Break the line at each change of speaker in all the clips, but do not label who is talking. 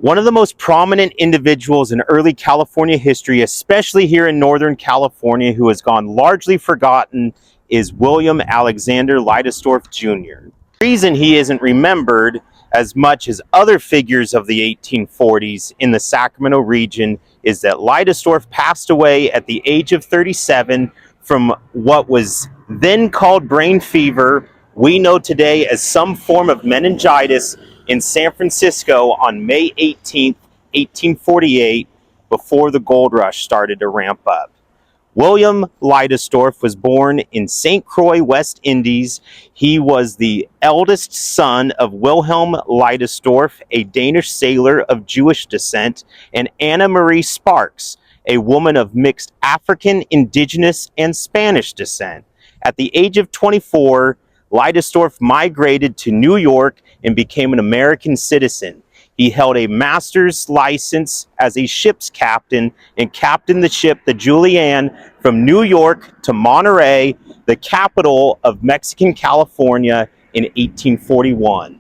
One of the most prominent individuals in early California history, especially here in Northern California, who has gone largely forgotten, is William Alexander Leidesdorff Jr. The reason he isn't remembered as much as other figures of the 1840s in the Sacramento region is that Leidesdorff passed away at the age of 37 from what was then called brain fever, we know today as some form of meningitis, in San Francisco on May 18th, 1848, before the gold rush started to ramp up. William Leidesdorff was born in St. Croix, West Indies. He was the eldest son of Wilhelm Leidesdorff, a Danish sailor of Jewish descent, and Anna Marie Sparks, a woman of mixed African, Indigenous, and Spanish descent. At the age of 24, Leidesdorff migrated to New York and became an American citizen. He held a master's license as a ship's captain and captained the ship, the Julian, from New York to Monterey, the capital of Mexican California, in 1841.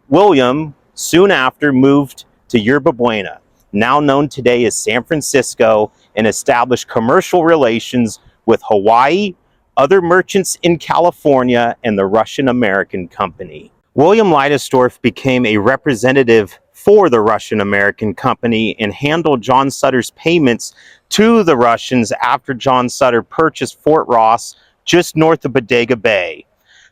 William soon after moved to Yerba Buena, now known today as San Francisco, and established commercial relations with Hawaii, other merchants in California, and the Russian-American Company. William Leidesdorff became a representative for the Russian-American Company and handled John Sutter's payments to the Russians after John Sutter purchased Fort Ross just north of Bodega Bay.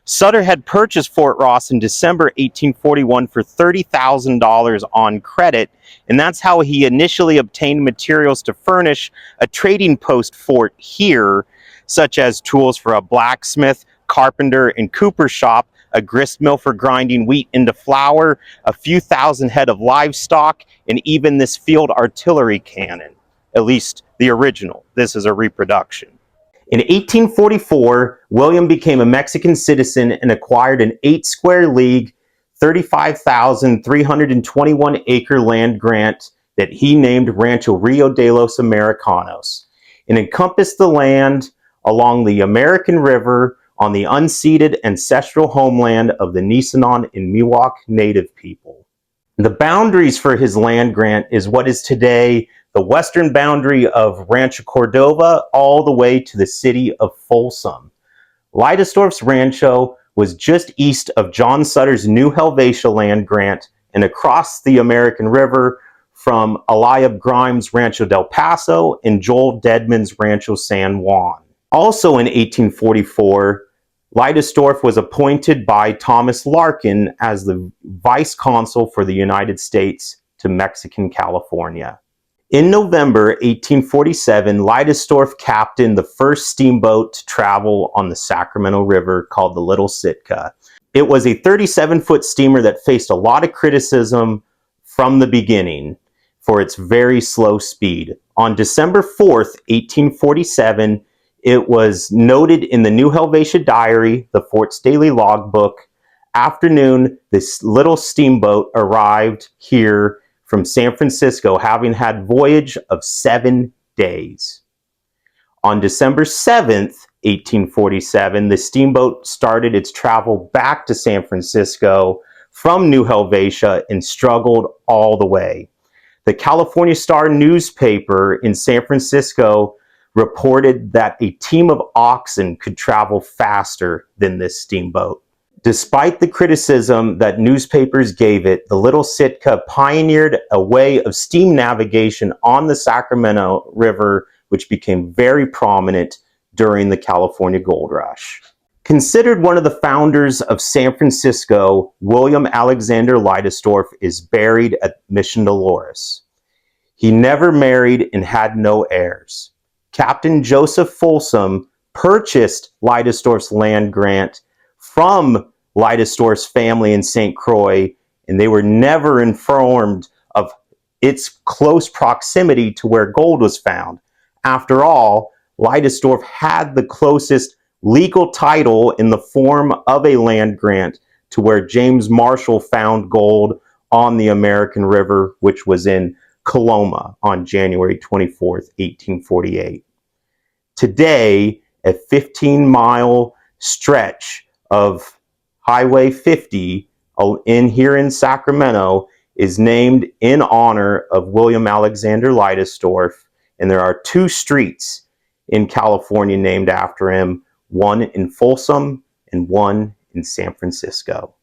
Sutter had purchased Fort Ross in December 1841 for $30,000 on credit, and that's how he initially obtained materials to furnish a trading post fort here, such as tools for a blacksmith, carpenter, and cooper shop, a grist mill for grinding wheat into flour, a few thousand head of livestock, and even this field artillery cannon, at least the original. This is a reproduction. In 1844, William became a Mexican citizen and acquired an 8-square league, 35,321 acre land grant that he named Rancho Rio de los Americanos. It encompassed the land along the American River on the unceded ancestral homeland of the Nisenan and Miwok Native people. The boundaries for his land grant is what is today the western boundary of Rancho Cordova all the way to the city of Folsom. Leidesdorff's rancho was just east of John Sutter's New Helvetia land grant and across the American River from Eliab Grimes' Rancho Del Paso and Joel Dedman's Rancho San Juan. Also in 1844, Leidesdorff was appointed by Thomas Larkin as the Vice Consul for the United States to Mexican California. In November 1847, Leidesdorff captained the first steamboat to travel on the Sacramento River called the Little Sitka. It was a 37-foot steamer that faced a lot of criticism from the beginning for its very slow speed. On December 4th, 1847, it was noted in the New Helvetia Diary, the fort's daily logbook, afternoon, this little steamboat arrived here from San Francisco, having had voyage of 7 days. On December 7th, 1847, the steamboat started its travel back to San Francisco from New Helvetia and struggled all the way. The California Star newspaper in San Francisco reported that a team of oxen could travel faster than this steamboat. Despite the criticism that newspapers gave it, the Little Sitka pioneered a way of steam navigation on the Sacramento River, which became very prominent during the California Gold Rush. Considered one of the founders of San Francisco, William Alexander Leidesdorff is buried at Mission Dolores. He never married and had no heirs. Captain Joseph Folsom purchased Leidesdorff's land grant from Leidesdorff's family in St. Croix, and they were never informed of its close proximity to where gold was found. After all, Leidesdorff had the closest legal title in the form of a land grant to where James Marshall found gold on the American River, which was in Coloma on January 24th, 1848. Today, a 15-mile stretch of Highway 50 here in Sacramento is named in honor of William Alexander Leidesdorff, and there are 2 streets in California named after him, one in Folsom and one in San Francisco.